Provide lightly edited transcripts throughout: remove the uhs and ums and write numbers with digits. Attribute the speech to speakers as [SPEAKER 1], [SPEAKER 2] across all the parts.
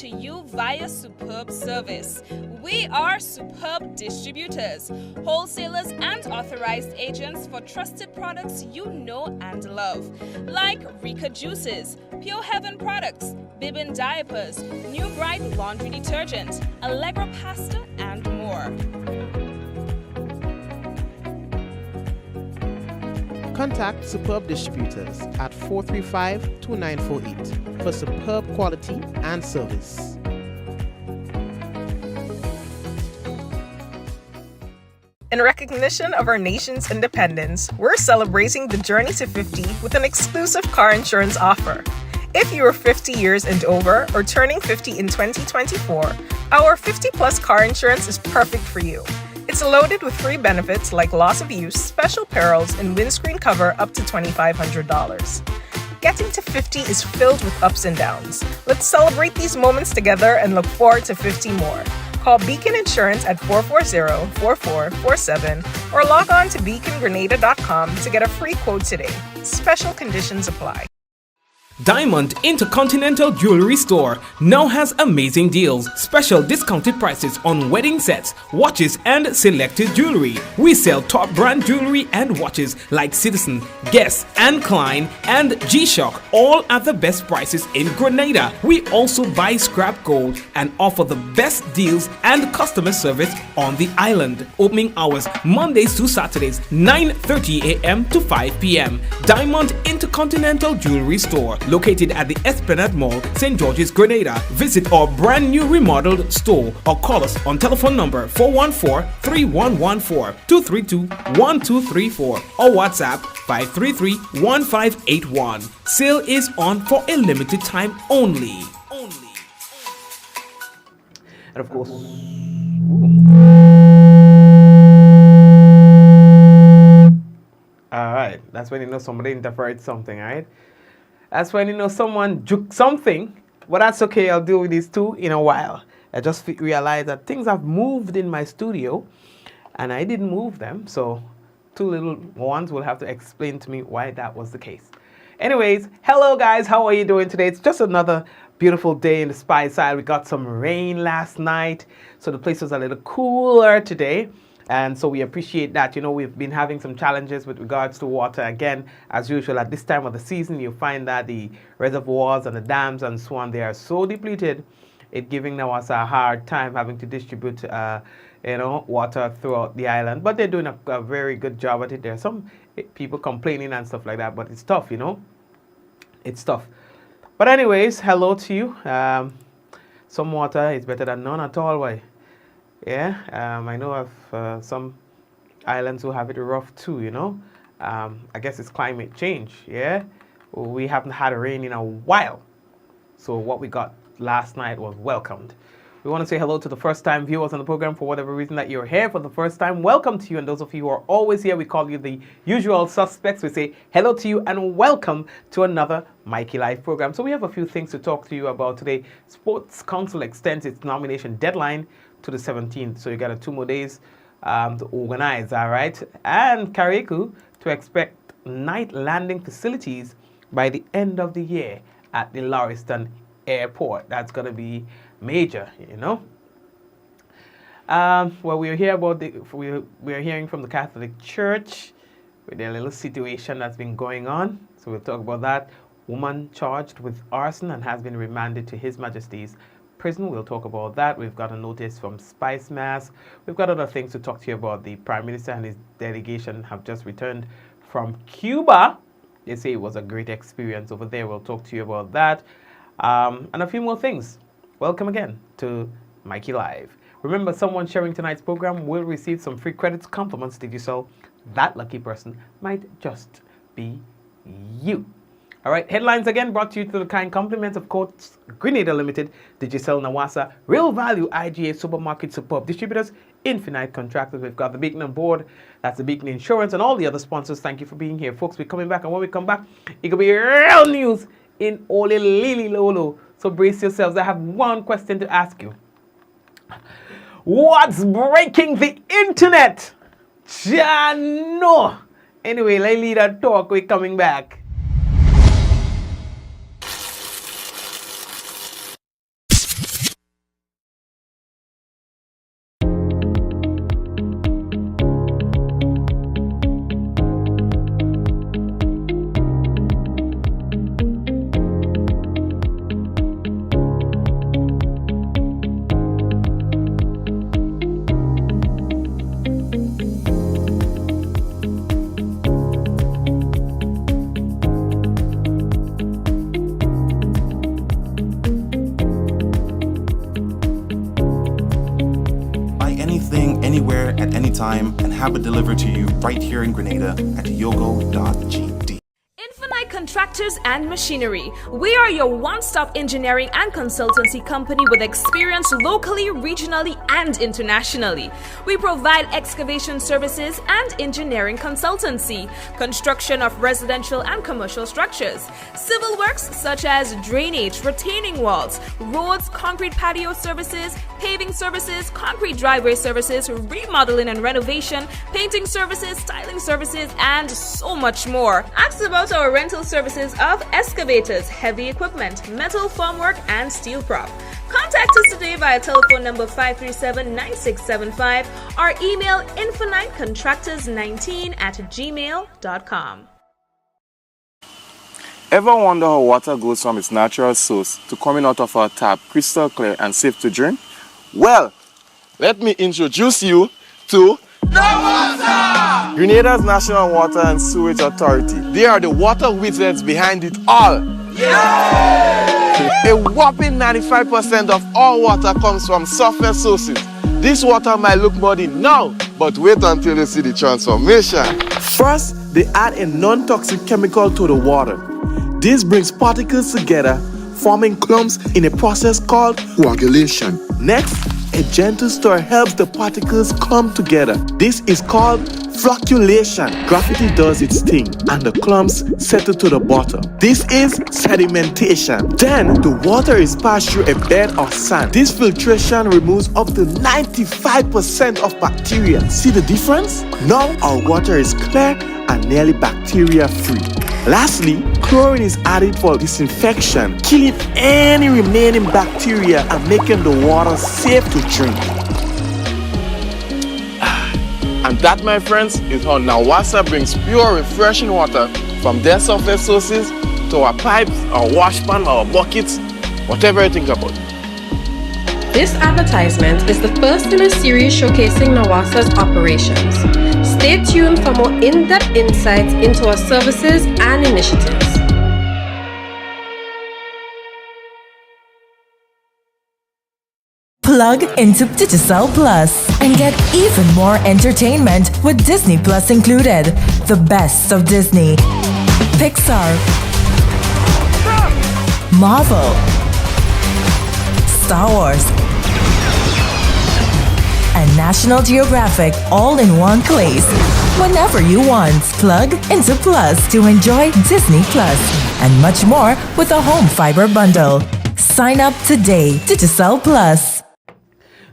[SPEAKER 1] to you via superb service. We are Superb Distributors, wholesalers and authorized agents for trusted products you know and love, like Rika Juices, Pure Heaven products, Bibbin diapers, New Bright laundry detergent, Allegra pasta, and more.
[SPEAKER 2] Contact Superb Distributors at 435-2948 for superb quality and service.
[SPEAKER 3] In recognition of our nation's independence, we're celebrating the journey to 50 with an exclusive car insurance offer. If you are 50 years and over or turning 50 in 2024, our 50-plus car insurance is perfect for you. It's loaded with free benefits like loss of use, special perils, and windscreen cover up to $2,500. Getting to 50 is filled with ups and downs. Let's celebrate these moments together and look forward to 50 more. Call Beacon Insurance at 440-4447 or log on to beacongrenada.com to get a free quote today. Special conditions apply.
[SPEAKER 4] Diamond Intercontinental Jewelry Store now has amazing deals, special discounted prices on wedding sets, watches, and selected jewelry. We sell top brand jewelry and watches like Citizen, Guess, and Klein, and G-Shock, all at the best prices in Grenada. We also buy scrap gold and offer the best deals and customer service on the island. Opening hours Mondays to Saturdays, 9:30 a.m. to 5 p.m. Diamond Intercontinental Jewelry Store, located at the Esplanade Mall, St. George's, Grenada. Visit our brand new remodeled store or call us on telephone number 414-3114, 232-1234 or WhatsApp 533-1581. Sale is on for a limited time only. And of course, all right, that's when you know somebody interfered something, right? That's when you know someone juked something, but that's okay. I'll deal with these two in a while. I just realized that things have moved in my studio, and I didn't move them, so two little ones will have to explain to me why that was the case. Anyways, hello guys, how are you doing today? It's just another beautiful day in the Spice Isle. We got some rain last night, so the place was a little cooler today. And so we appreciate that. You know, we've been having some challenges with regards to water. Again, as usual, at this time of the season, you find that the reservoirs and the dams and so on, they are so depleted, it's giving us a hard time having to distribute, water throughout the island. But they're doing a very good job at it. There are some people complaining and stuff like that, but it's tough, you know. It's tough. But anyways, hello to you. Some water is better than none at all, why? Yeah, I know of some islands who have it rough too, you know. I guess it's climate change, yeah. We haven't had rain in a while. So what we got last night was welcomed. We want to say hello to the first-time viewers on the program. For whatever reason that you're here for the first time, welcome to you. And those of you who are always here, we call you the usual suspects. We say hello to you and welcome to another Mikey Live program. So we have a few things to talk to you about today. Sports Council extends its nomination deadline to the 17th, so you got 2 more days to organize, all right? And Carriacou to expect night landing facilities by the end of the year at the Lauriston Airport. That's going to be major, you know. Well, we're here about we're hearing from the Catholic Church with their little situation that's been going on. So we'll talk about that. Woman charged with arson and has been remanded to His Majesty's prison. We'll talk about that. We've got a notice from Spice Mass. We've got other things to talk to you about. The Prime Minister and his delegation have just returned from Cuba. They say it was a great experience over there. We'll talk to you about that. And a few more things. Welcome again to Mikey Live. Remember, someone sharing tonight's program will receive some free credits, compliments. Did you sell? That lucky person might just be you. All right, headlines again brought to you through the kind compliments of Courts Grenada Limited, Digicel Nawasa, Real Value IGA Supermarket Superb Distributors, Infinite Contractors. We've got the Beacon on board. That's the Beacon Insurance and all the other sponsors. Thank you for being here, folks. We're coming back, and when we come back, it could be real news in Ole Lili Lolo. So brace yourselves. I have one question to ask you. What's breaking the internet? No. Anyway, let's leave that talk. We're coming back.
[SPEAKER 5] anywhere at any time and have it delivered to you right here in Grenada at yogo.gd.
[SPEAKER 1] Infinite Contractors and Machinery. We are your one-stop engineering and consultancy company with experience locally, regionally, and internationally. We provide excavation services and engineering consultancy, construction of residential and commercial structures, civil works such as drainage, retaining walls, roads, concrete patio services, paving services, concrete driveway services, remodeling and renovation, painting services, styling services, and so much more. Ask about our rental services of excavators, heavy equipment, metal formwork, and steel prop. Contact us today via telephone number 537-9675 or email infinitecontractors19@gmail.com.
[SPEAKER 6] Ever wonder how water goes from its natural source to coming out of our tap crystal clear and safe to drink? Well, let me introduce you to Grenada's National Water and Sewage Authority. They are the water wizards behind it all. A whopping 95% of all water comes from surface sources. This water might look muddy now, but wait until you see the transformation.
[SPEAKER 7] First, they add a non-toxic chemical to the water. This brings particles together, forming clumps in a process called coagulation. Next, a gentle stir helps the particles come together. This is called flocculation. Gravity does its thing and the clumps settle to the bottom. This is sedimentation. Then the water is passed through a bed of sand. This filtration removes up to 95% of bacteria. See the difference? Now our water is clear and nearly bacteria free. Lastly, chlorine is added for disinfection, killing any remaining bacteria and making the water safe to drink.
[SPEAKER 6] And that, my friends, is how Nawasa brings pure, refreshing water from their surface sources to our pipes, our wash pan, our buckets, whatever you think about.
[SPEAKER 8] This advertisement is the first in a series showcasing Nawasa's operations. Stay tuned for more in-depth insights into our services and initiatives.
[SPEAKER 9] Plug into Digicel Plus and get even more entertainment with Disney Plus included. The best of Disney, Pixar, Marvel, Star Wars, and National Geographic all in one place. Whenever you want, plug into Plus to enjoy Disney Plus and much more with a home fiber bundle. Sign up today. Digicel Plus.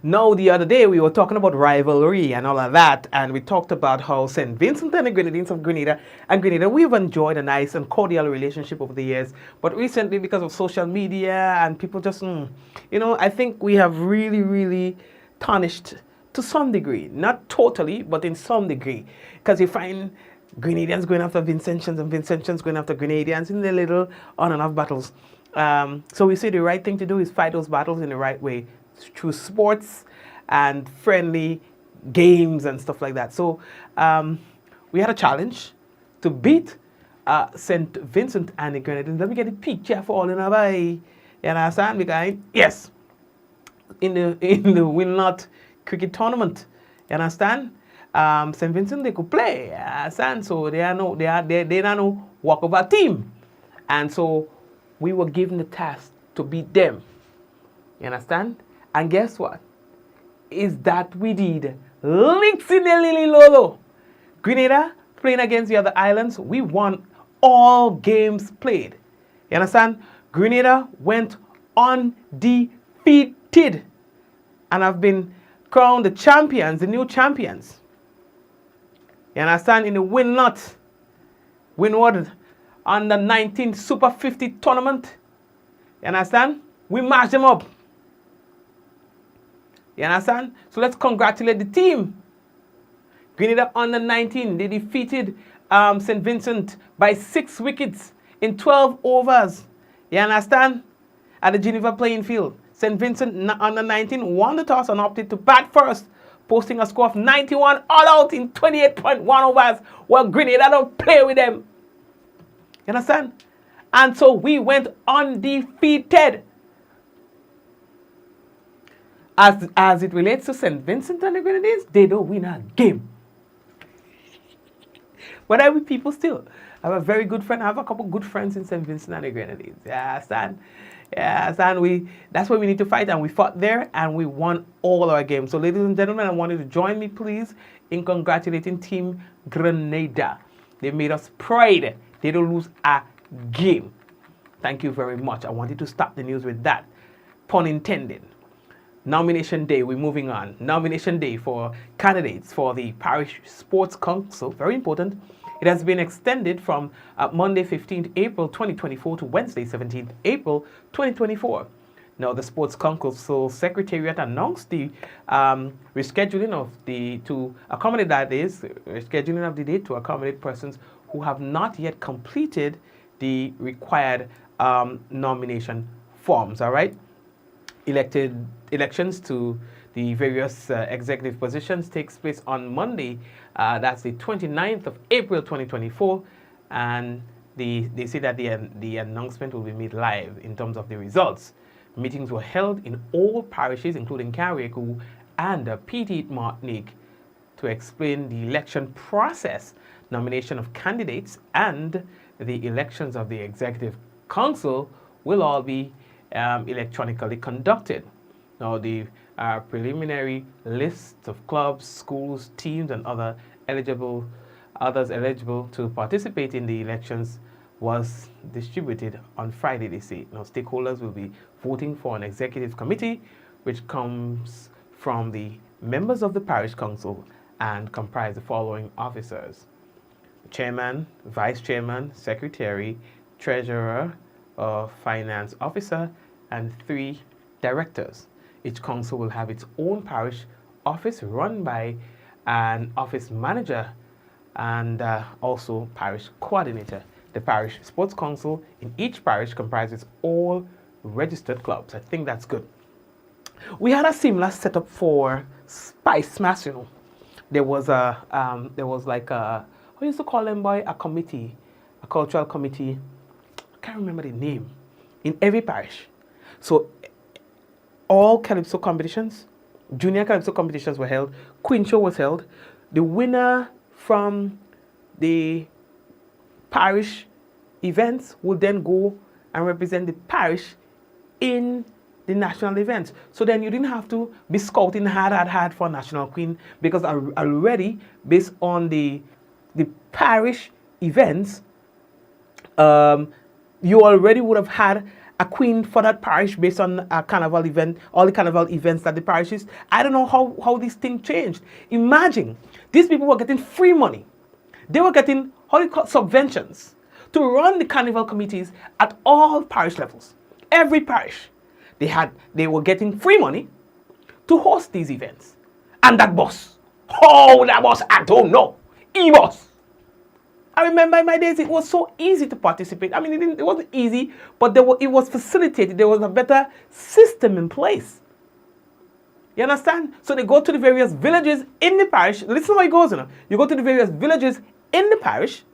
[SPEAKER 4] Now, the other day we were talking about rivalry and all of that, and we talked about how St. Vincent and the Grenadines of Grenada and Grenada, we've enjoyed a nice and cordial relationship over the years. But recently, because of social media and people just, I think we have really tarnished to some degree. Not totally, but in some degree. Because you find Grenadians going after Vincentians and Vincentians going after Grenadians in their little on and off battles. So we say the right thing to do is fight those battles in the right way, through sports and friendly games and stuff like that. So we had a challenge to beat St. Vincent and the Grenadines. Let me get a picture for all in our way. You understand? Because yes, in the Winlot cricket tournament. You understand? St. Vincent, they could play. You understand? So they are no walkover team. And so we were given the task to beat them. You understand? And guess what? Is that we did. Licks in the lily lolo. Grenada playing against the other islands, we won all games played. You understand? Grenada went undefeated and have been crowned the champions, the new champions. You understand? In the Windward under 19 Super 50 tournament. You understand? We matched them up. You understand? So let's congratulate the team. Grenada under 19, they defeated St. Vincent by 6 wickets in 12 overs. You understand? At the Geneva playing field. St. Vincent under 19 won the toss and opted to bat first, posting a score of 91 all out in 28.1 overs, while Grenada don't play with them. You understand? And so we went undefeated. as it relates to St. Vincent and the Grenadines, they don't win a game. But I with people still. I have a very good friend. I have a couple good friends in St. Vincent and the Grenadines. Yeah, Stan. Yeah, Stan, that's where we need to fight, and we fought there, and we won all our games. So, ladies and gentlemen, I want you to join me, please, in congratulating Team Grenada. They made us pride. They don't lose a game. Thank you very much. I wanted to start the news with that. Pun intended. Nomination day, we're moving on. Nomination day for candidates for the Parish Sports Council, very important. It has been extended from Monday 15th April 2024 to Wednesday 17th April 2024. Now, the Sports Council Secretariat announced the rescheduling of to accommodate that is rescheduling of the date to accommodate persons who have not yet completed the required nomination forms. All right. Elections to the various executive positions takes place on Monday. That's the 29th of April 2024, and they say that the announcement will be made live in terms of the results. Meetings were held in all parishes, including Carriacou and Petite Martinique, to explain the election process, nomination of candidates, and the elections of the executive council will all be electronically conducted. Now, the preliminary list of clubs, schools, teams, and others eligible to participate in the elections was distributed on Friday, they say. Now, stakeholders will be voting for an executive committee, which comes from the members of the parish council and comprise the following officers: chairman, vice chairman, secretary, treasurer, finance officer, and 3 directors. Each council will have its own parish office run by an office manager and also parish coordinator. The parish sports council in each parish comprises all registered clubs. I think that's good. We had a similar setup for Spice Mass, you know. There was like a, what used to call them by a committee, a cultural committee. I can't remember the name. In every parish. So all Calypso competitions, junior Calypso competitions were held. Queen Show was held. The winner from the parish events would then go and represent the parish in the national events. So then you didn't have to be scouting hard for National Queen, because already based on the parish events, you already would have had a queen for that parish based on a carnival event, all the carnival events that the parishes. I don't know how this thing changed. Imagine, these people were getting free money. They were getting, how do you call, subventions to run the carnival committees at all parish levels. Every parish, they were getting free money to host these events. And that boss, I don't know, he boss. I remember in my days, it was so easy to participate. I mean, it wasn't easy, but it was facilitated. There was a better system in place. You understand? So they go to the various villages in the parish. Listen how it goes, you know. You go to the various villages in the parish.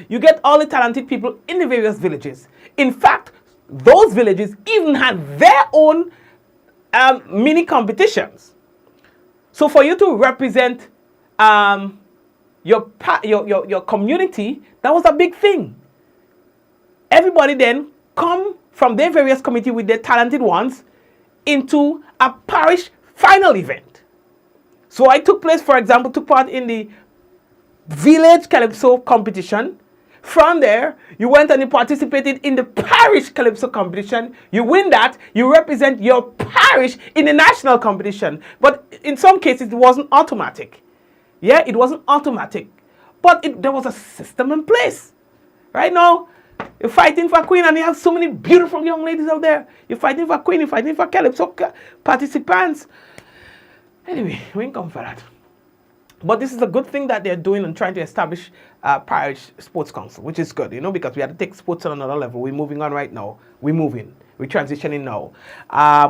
[SPEAKER 4] You get all the talented people in the various villages. In fact, those villages even had their own mini competitions. So for you to represent your community, that was a big thing. Everybody then come from their various committee with their talented ones into a parish final event. So I took part in the village Calypso competition. From there, you went and you participated in the parish Calypso competition. You win that, you represent your parish in the national competition. But in some cases, it wasn't automatic. Yeah, it wasn't automatic, but there was a system in place. Right now, you're fighting for a queen, and you have so many beautiful young ladies out there. You're fighting for a queen, you're fighting for Calypso participants. Anyway, we ain't come for that. But this is a good thing that they're doing and trying to establish parish sports council, which is good, you know, because we had to take sports on another level. We're moving on right now. We're transitioning now.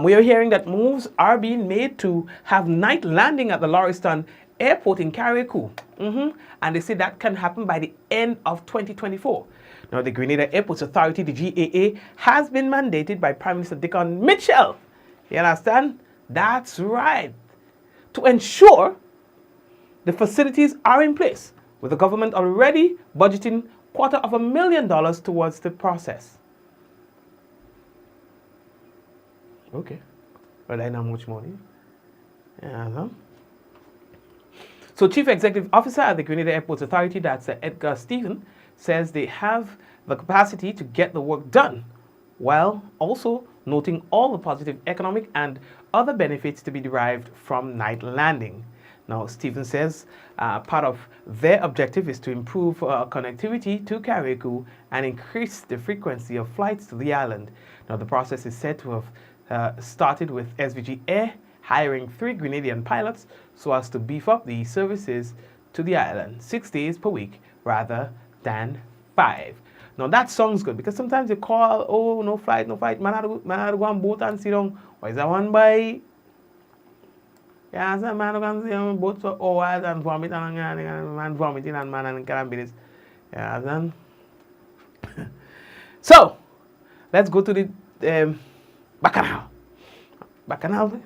[SPEAKER 4] We are hearing that moves are being made to have night landing at the Lauriston Airport in Carriacou. And they say that can happen by the end of 2024. Now, the Grenada Airports Authority, the GAA, has been mandated by Prime Minister Dickon Mitchell, you understand, That's right. To ensure the facilities are in place, with the government already budgeting $250,000 towards the process. Okay. Well, I know much money. Yeah. So Chief Executive Officer at the Grenada Airport Authority, that's Edgar Stephen, says they have the capacity to get the work done, while also noting all the positive economic and other benefits to be derived from night landing. Now, Stephen says part of their objective is to improve connectivity to Carriacou and increase the frequency of flights to the island. Now, the process is said to have started with SVG Air hiring 3 Grenadian pilots so as to beef up the services to the island 6 days per week rather than 5. Now, that sounds good because sometimes you call, oh, no flight, man, I go on boat and sit down. Why is that one by? Yeah, some man can sit on boat for hours and vomit and man vomiting and man and can't be this. Yeah, then. So, let's go to the Bacchanal. Bacchanal. Who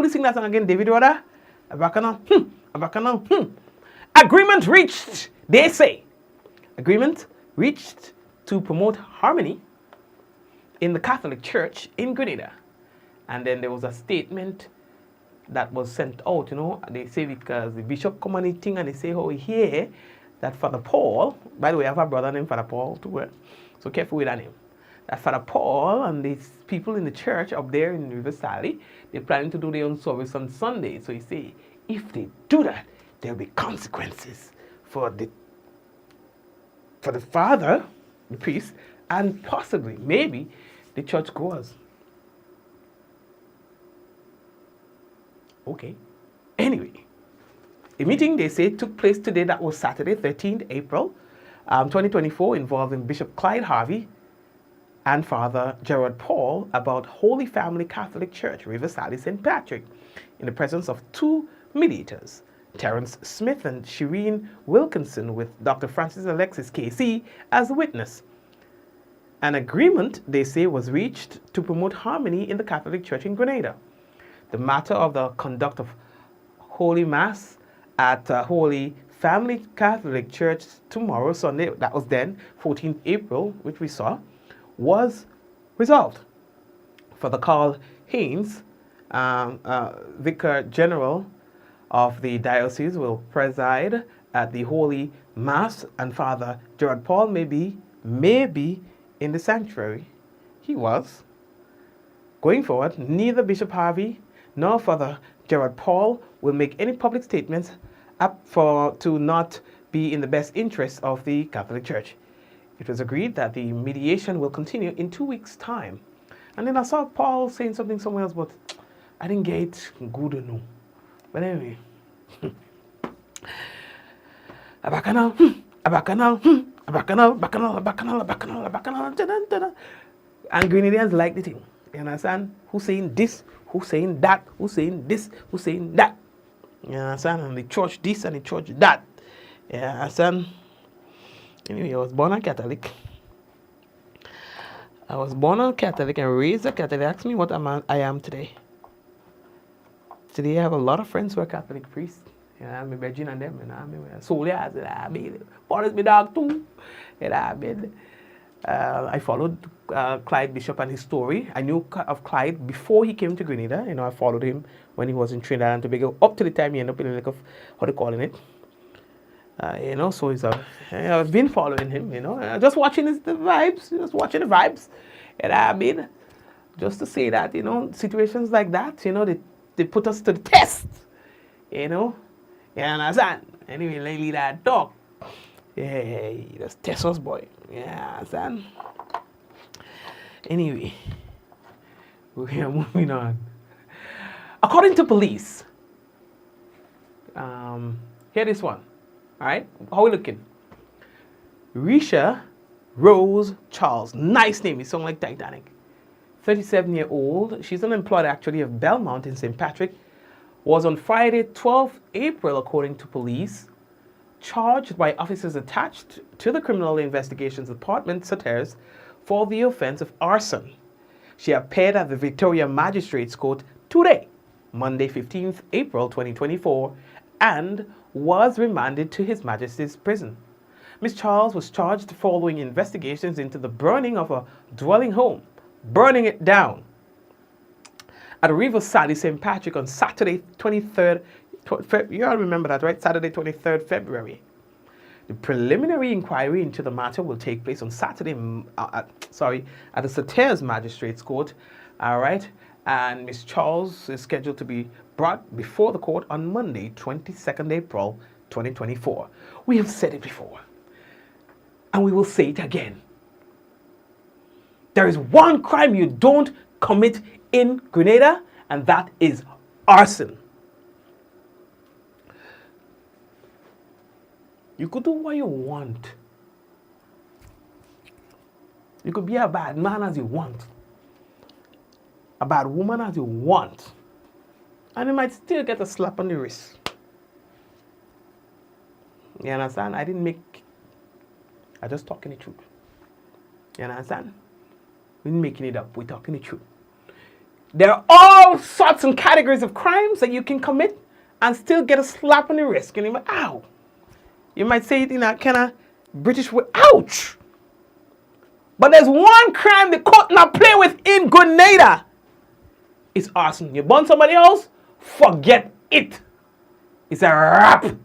[SPEAKER 4] did sing that song again? David Rhoda? Bacchanal. Bacchanal. Agreement reached, they say. Agreement reached to promote harmony in the Catholic Church in Grenada. And then there was a statement that was sent out, they say because the bishop come on the thing and they say, oh, here, that Father Paul, by the way, I have a brother named Father Paul too, so careful with that name. That Father Paul and these people in the church up there in River Sally, they're planning to do their own service on Sunday. So he say, if they do that, there'll be consequences for the father, the priest, and possibly, maybe, the church goers. Okay. Anyway, a meeting, they say, took place today. That was Saturday, 13th April, 2024, involving Bishop Clyde Harvey and Father Gerard Paul about Holy Family Catholic Church, River Sally, St. Patrick, in the presence of 2 mediators, Terence Smith and Shireen Wilkinson, with Dr. Francis Alexis KC as the witness. An agreement, they say, was reached to promote harmony in the Catholic Church in Grenada. The matter of the conduct of Holy Mass at Holy Family Catholic Church tomorrow, Sunday, that was then 14th April, which we saw, was resolved. Father Carl Haynes, Vicar General of the diocese, will preside at the Holy Mass, and Father Gerard Paul may be in the sanctuary. He was. Going forward, neither Bishop Harvey nor Father Gerard Paul will make any public statements to not be in the best interest of the Catholic Church. It was agreed that the mediation will continue in 2 weeks' time. And then I saw Paul saying something somewhere else, but I didn't get it good enough. But anyway. A bacchanal. And Grenadians like the thing. You understand? Who's saying this? Who's saying that? Who's saying this? Who's saying that? You understand? And the church this and the church that. You understand? Anyway, I was born a Catholic. And raised a Catholic. Ask me what I am today. Today I have a lot of friends who are Catholic priests. I'm Virgin and them. Soldiers. Boris, my dog too. I followed Clyde Bishop and his story. I knew of Clyde before he came to Grenada. I followed him when he was in Trinidad and Tobago up to the time he ended up in like how they calling it. So I've been following him. Just watching the vibes. Just to say that situations like that. They put us to the test. You understand? Anyway, lately that talk. Yeah, just test us, boy. Yeah, understand? Anyway, we are moving on. According to police, here this one. All right, how we looking? Risha Rose Charles, nice name. It sounds like Titanic. 37-year-old. She's unemployed actually of Belmont in St. Patrick. Was on Friday, 12th April, according to police, charged by officers attached to the Criminal Investigations Department, SATERS, for the offense of arson. She appeared at the Victoria Magistrates Court today, Monday 15th April 2024, and was remanded to His Majesty's prison. Ms. Charles was charged following investigations into the burning of a dwelling home, burning it down at Riverside, St. Patrick on Saturday 23rd. You all remember that, right? Saturday 23rd February. The preliminary inquiry into the matter will take place on Saturday, at the Sauteurs Magistrates Court, all right? And Ms. Charles is scheduled to be brought before the court on Monday, 22nd April 2024. We have said it before, and we will say it again. There is one crime you don't commit in Grenada, and that is arson. You could do what you want. You could be a bad man as you want, a bad woman as you want, and you might still get a slap on the wrist. You understand? I'm just talking the truth. You understand? We're making it up. We're talking the truth. There are all sorts and categories of crimes that you can commit and still get a slap on the wrist. And you're like, ow. You might say it in a kind of British way, ouch. But there's one crime the court not play with in Grenada. It's arson. You burn somebody else, forget it. It's a wrap.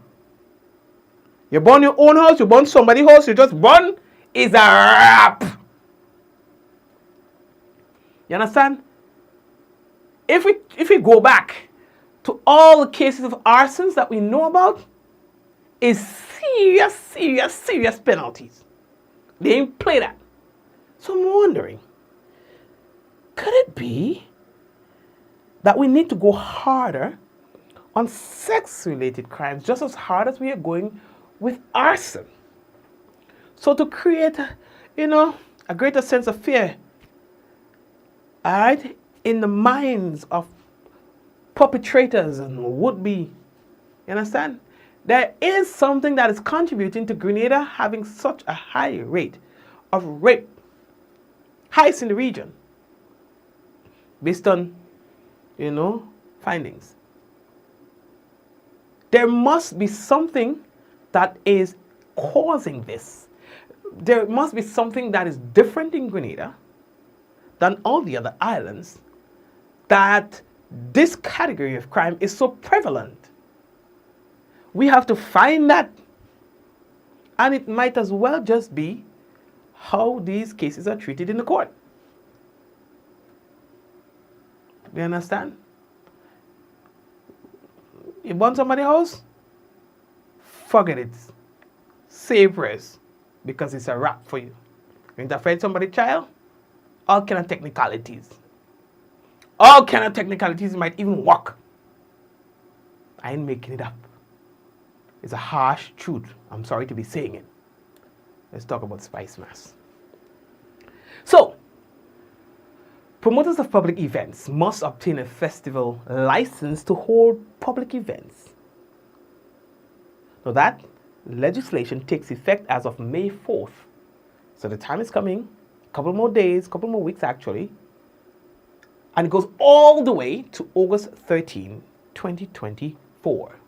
[SPEAKER 4] You burn your own house, you burn somebody's house, you just burn, it's a wrap. You understand? If we go back to all the cases of arsons that we know about, is serious penalties. They ain't play that. So I'm wondering, could it be that we need to go harder on sex-related crimes, just as hard as we are going with arson? So to create, a greater sense of fear, all right, in the minds of perpetrators and would-be, you understand? There is something that is contributing to Grenada having such a high rate of rape, highest in the region, based on, findings. There must be something that is causing this. There must be something that is different in Grenada than all the other islands, that this category of crime is so prevalent. We have to find that. And it might as well just be how these cases are treated in the court. Do you understand? You burn somebody's house? Forget it. Say prayers, because it's a wrap for you. You interfere with somebody's child? All kind of technicalities. All kind of technicalities might even work. I ain't making it up. It's a harsh truth. I'm sorry to be saying it. Let's talk about Spice Mass. So, promoters of public events must obtain a festival license to hold public events. Now that legislation takes effect as of May 4th. So the time is coming, a couple more days, a couple more weeks actually, and it goes all the way to August 13, 2024.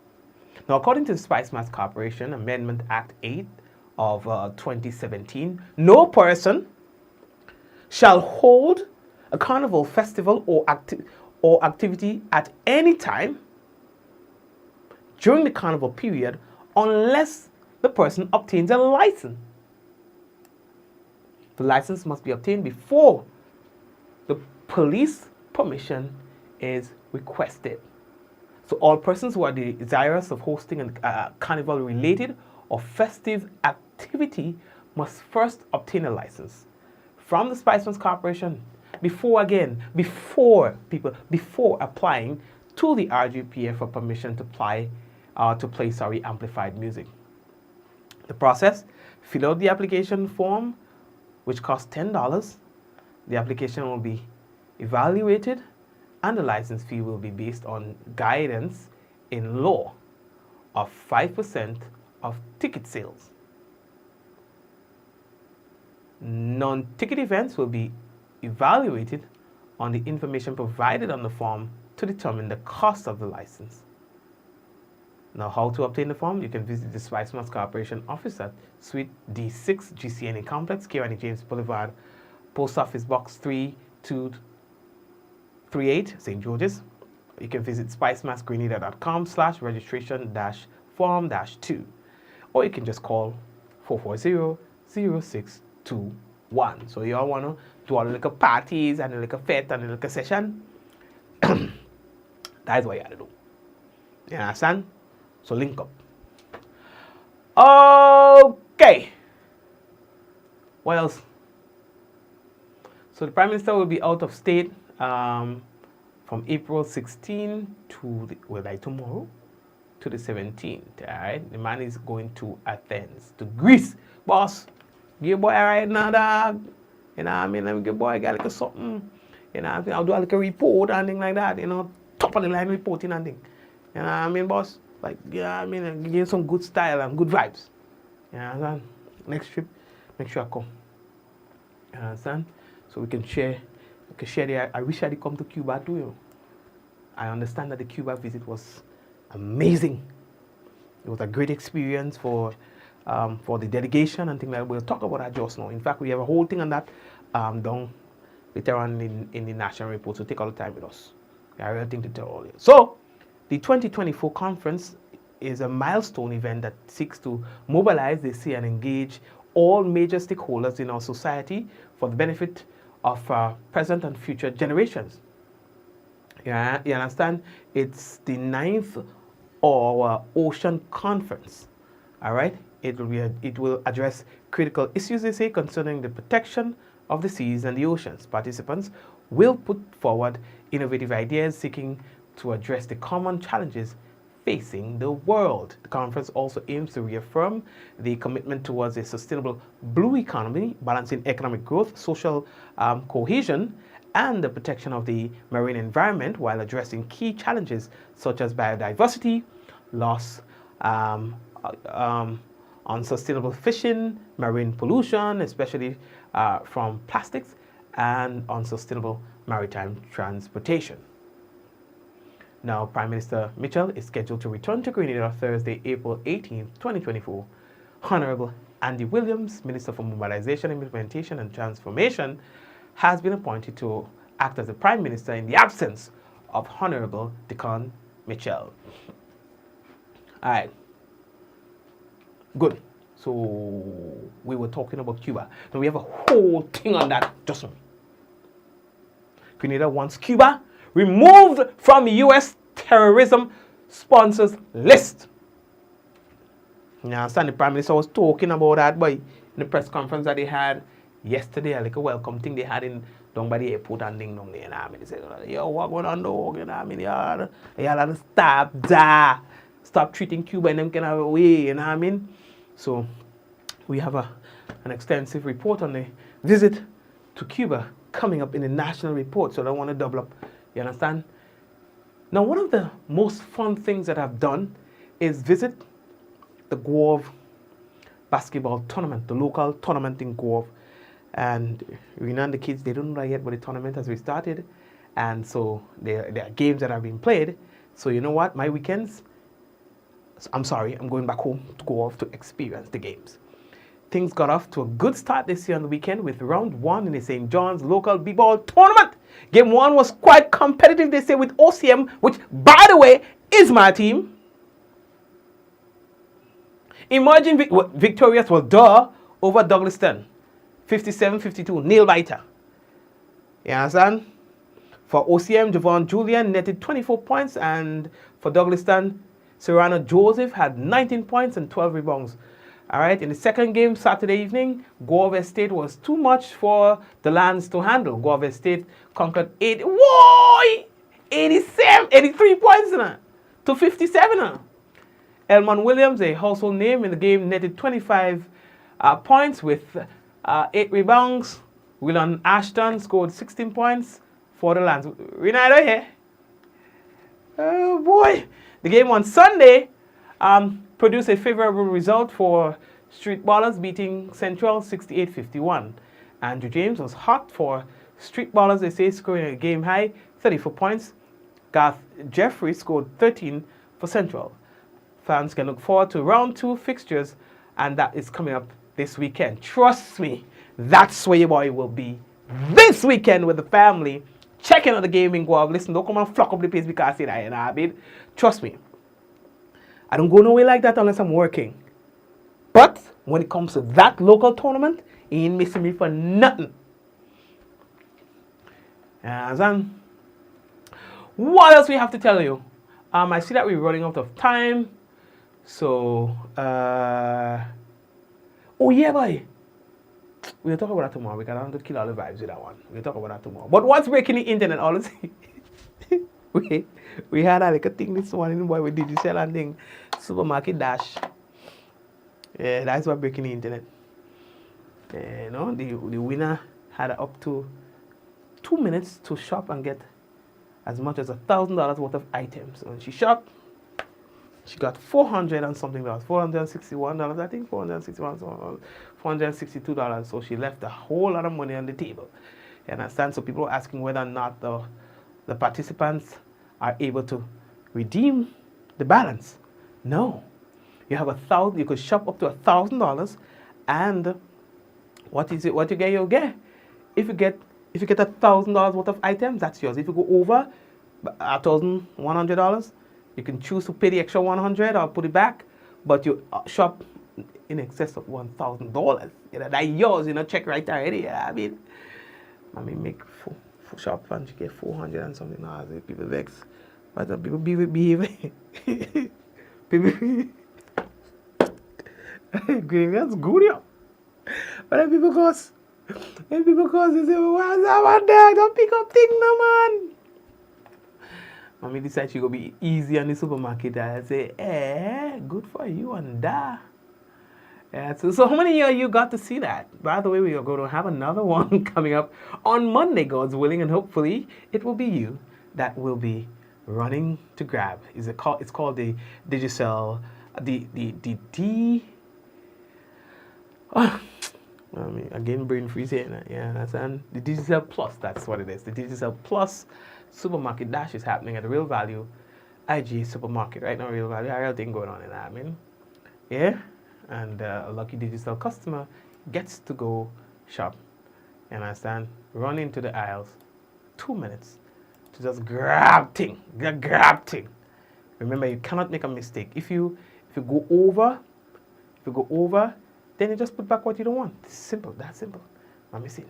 [SPEAKER 4] Now, according to the Spice Mass Corporation Amendment Act 8 of 2017, no person shall hold a carnival festival or activity at any time during the carnival period unless the person obtains a license. The license must be obtained before the police permission is requested. So all persons who are desirous of hosting a carnival-related or festive activity must first obtain a license from the Spice Mass Corporation before applying to the RGPA for permission to play amplified music. The process: fill out the application form, which costs $10. The application will be evaluated, and the license fee will be based on guidance in law of 5% of ticket sales. Non-ticket events will be evaluated on the information provided on the form to determine the cost of the license. Now, how to obtain the form? You can visit the Spice Mass Corporation office at Suite D6, GCNA Complex, Carriacou James Boulevard, Post Office Box 3238, St. George's. You can visit spicemassgrenada.com/registration-form-2, or you can just call 440-0621. So you all want to do all the little parties and the little fete and the little session? That is what you have to do. You understand? So link up. Okay. What else? So the Prime Minister will be out of state from April 16 to tomorrow to the 17th. All right, the man is going to Athens, to Greece. Boss, give boy right now, dog. You know what I mean? Let me give boy got like something. You know, I'll do like a report and thing like that. You know, top of the line reporting and thing. You know what I mean, boss? Like, yeah, I mean, give you some good style and good vibes. You understand? Next trip, make sure I come. You understand? So we can share. I wish I had come to Cuba too. You know. I understand that the Cuba visit was amazing. It was a great experience for the delegation and things like that. We'll talk about that just now. In fact, we have a whole thing on that down later on in the national report. So take all the time with us. I have everything to tell all you. So the 2024 conference is a milestone event that seeks to mobilize, they say, and engage all major stakeholders in our society for the benefit of present and future generations. Yeah, you understand? It's the 9th Ocean Conference. All right? It will address critical issues, they say, concerning the protection of the seas and the oceans. Participants will put forward innovative ideas seeking to address the common challenges facing the world. The conference also aims to reaffirm the commitment towards a sustainable blue economy, balancing economic growth, social cohesion, and the protection of the marine environment while addressing key challenges such as biodiversity, loss, unsustainable fishing, marine pollution, especially from plastics, and unsustainable maritime transportation. Now, Prime Minister Mitchell is scheduled to return to Grenada Thursday, April 18, 2024. Honorable Andy Williams, Minister for Mobilization, Implementation and Transformation, has been appointed to act as the Prime Minister in the absence of Honorable Decon Mitchell. All right. Good. So we were talking about Cuba. Now we have a whole thing on that just now. Grenada wants Cuba removed from U.S. terrorism sponsors list. You understand? The Prime Minister was talking about that, boy, in the press conference that they had yesterday, like a welcome thing they had down by the airport and ding dong there. You know what I mean? They said, yo, what going on, dog? You know what I mean? Y'all have to stop treating Cuba in them kind of way. You know what I mean? So we have an extensive report on the visit to Cuba coming up in the national report. So I don't want to double up. You understand? Now, one of the most fun things that I've done is visit the Guave basketball tournament, the local tournament in Guave. And Rena and the kids, they don't know yet, but the tournament has restarted. And so there are games that have been played. So you know what? My weekends, I'm going back home to Guave to experience the games. Things got off to a good start this year on the weekend with round 1 in the St. John's local b-ball tournament. Game 1 was quite competitive, they say, with OCM, which, by the way, is my team. Emerging victorious was Durr over Douglaston, 57-52, nail biter. You understand? For OCM, Javon Julian netted 24 points, and for Douglaston, Serrano Joseph had 19 points and 12 rebounds. All right, in the second game Saturday evening, Guave State was too much for the Lands to handle. Guave State conquered 83 points to 57. Elmon Williams, a household name in the game, netted 25 points with 8 rebounds. Willon Ashton scored 16 points for the Lands. Renata here. Oh boy. The game on Sunday produced a favorable result for Street Ballers, beating Central 68-51. Andrew James was hot for Street Ballers, they say, scoring a game high, 34 points. Garth Jeffrey scored 13 for Central. Fans can look forward to round 2 fixtures, and that is coming up this weekend. Trust me, that's where your boy will be this weekend with the family, checking out the game in Guam. Listen, don't come and flock up the place because I say that, you know what I mean? Trust me, I don't go nowhere like that unless I'm working. But when it comes to that local tournament, he ain't missing me for nothing. And what else we have to tell you? I see that we're running out of time. So, oh yeah, boy. We'll talk about that tomorrow. We can't kill all the vibes with that one. We'll talk about that tomorrow. But what's breaking the internet, honestly? we had a little thing this morning, boy, with Digicel and thing. Supermarket Dash. Yeah, that's what breaking the internet. You know, the winner had up to 2 minutes to shop and get as much as $1,000 worth of items. When she shopped, she got $400 and something, $461, I think, $462. So she left a whole lot of money on the table. You understand? So people are asking whether or not the participants are able to redeem the balance. No. You have $1,000. You could shop up to $1,000, and what is it? What you get, you'll get. If you get $1,000 worth of items, that's yours. If you go over $1,100, you can choose to pay the extra $100 or put it back. But you shop in excess of $1,000. You know, that's yours. You know, check right there already. You know what I mean, make full shop and you get $400 and something. People vex, but people behave. People. That's good, yo. But then people goes, they say, well, what's that one there? Don't pick up things, no, man. Mommy decided she go be easy on the supermarket. I say, good for you and that. Yeah, so how many of you got to see that? By the way, we are going to have another one coming up on Monday, God's willing, and hopefully it will be you that will be running to grab. It's called the Digicel, again, brain freeze here. Yeah, that's the Digicel Plus. That's what it is. The Digicel Plus Supermarket Dash is happening at the Real Value IG Supermarket right now. Real Value, real thing going on in that. I mean, yeah, and a lucky Digicel customer gets to go shop. You understand? Run into the aisles, 2 minutes to just grab thing. Remember, you cannot make a mistake. If you go over, then you just put back what you don't want. It's simple. That's simple. Mommy say, nah.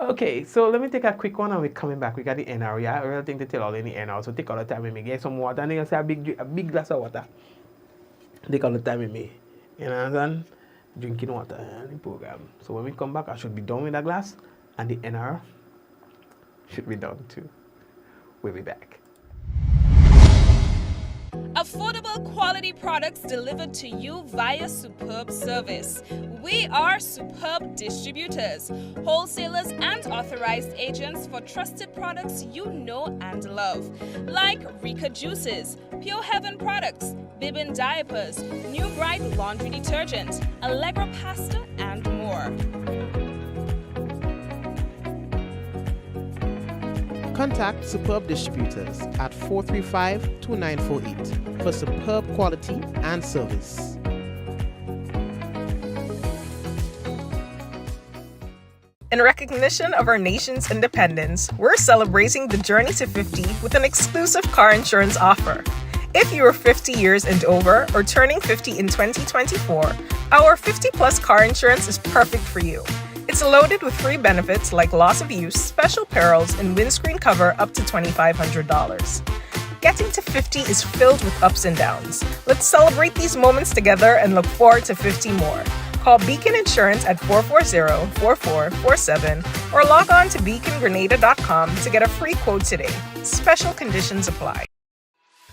[SPEAKER 4] Okay, so let me take a quick one and we're coming back. We got the NR. Yeah, I really think to tell all in the NR. So take all the time with me. Get some water. And then you say a big glass of water. Take all the time with me. You know what I'm saying? Drinking water in the program. So when we come back, I should be done with that glass. And the NR should be done too. We'll be back.
[SPEAKER 1] Affordable quality products delivered to you via superb service. We are superb distributors, wholesalers and authorized agents for trusted products you know and love. Like Rika Juices, Pure Heaven products, Bibin diapers, New Bright laundry detergent, Allegra pasta and more.
[SPEAKER 2] Contact Superb Distributors at 435-2948 for superb quality and service.
[SPEAKER 3] In recognition of our nation's independence, we're celebrating the journey to 50 with an exclusive car insurance offer. If you are 50 years and over or turning 50 in 2024, our 50-plus car insurance is perfect for you. It's loaded with free benefits like loss of use, special perils, and windscreen cover up to $2,500. Getting to 50 is filled with ups and downs. Let's celebrate these moments together and look forward to 50 more. Call Beacon Insurance at 440-4447 or log on to beacongrenada.com to get a free quote today. Special conditions apply.